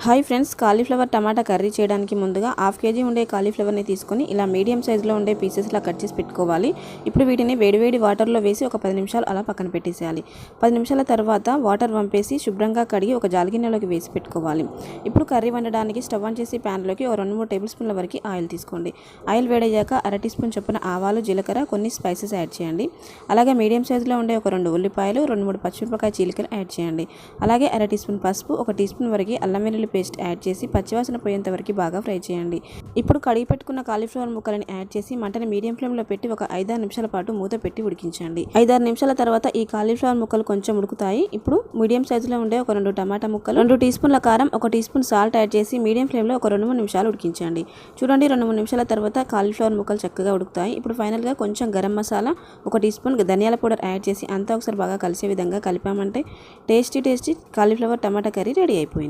Hi friends, cauliflower టమాటా curry చేయడానికి ముందుగా half KG ఉండే కాలీఫ్లవర్ని తీసుకొని ఇలా మీడియం సైజులో ఉండే పీసెస్లా కట్ చేసి పెట్టుకోవాలి. ఇప్పుడు వీటిని వేడివేడి వాటర్లో వేసి ఒక 10 నిమిషాలు అలా పక్కన పెట్టేసేయాలి. 10 నిమిషాల తర్వాత వాటర్ వంపేసి శుభ్రంగా కడిగి ఒక జాలిగిన్నెలోకి వేసి పెట్టుకోవాలి. ఇప్పుడు కర్రీ వండడానికి స్టవ్ ఆన్ చేసి ప్యాన్లోకి ఒక 2-3 టేబుల్ స్పూన్ల వరకు ఆయిల్ తీసుకోండి. ఆయిల్ వేడయ్యాక అర టీ స్పూన్ చొప్పున ఆవాలు, జీలకర్ర, కొన్ని స్పైసెస్ యాడ్ చేయండి. అలాగే మీడియం సైజులో ఉండే ఒక 2 ఉల్లిపాయలు, 2-3 పచ్చిమిరపకాయ చీలికలు యాడ్ చేయండి. అలాగే అర టీ స్పూన్ పసుపు, ఒక టీ స్పూన్ వరకు అల్లం వెల్లుల్లి పేస్ట్ యాడ్ చేసి పచ్చివాసన పోయేంత వరకు బాగా ఫ్రై చేయండి. ఇప్పుడు కడిగి పెట్టుకున్న కాలీఫ్లవర్ ముక్కలను యాడ్ చేసి మంటని మీడియం ఫ్లేమ్లో పెట్టి ఒక 5-6 నిమిషాల పాటు మూత పెట్టి ఉడికించండి. 5-6 నిమిషాల తర్వాత ఈ కాలీఫ్లవర్ ముక్కలు కొంచెం ఉడుకుతాయి. ఇప్పుడు మీడియం సైజులో ఉండే ఒక 2 టమాటా ముక్కలు, 2 టీ స్పూన్ల కారం, 1 టీ స్పూన్ సాల్ట్ యాడ్ చేసి మీడియం ఫ్లేమ్లో ఒక 2-3 నిమిషాలు ఉడికించండి. చూడండి, 2-3 నిమిషాల తర్వాత కాలీఫ్లవర్ ముక్కలు చక్కగా ఉడుకుతాయి. ఇప్పుడు ఫైనల్గా కొంచెం గరం మసాలా, 1 టీ స్పూన్ ధనియాల పౌడర్ యాడ్ చేసి అంతా ఒకసారి బాగా కలిసే విధంగా కలిపామంటే టేస్టీ కాలీఫ్లవర్ టమాటా కర్రీ రెడీ అయిపోయింది.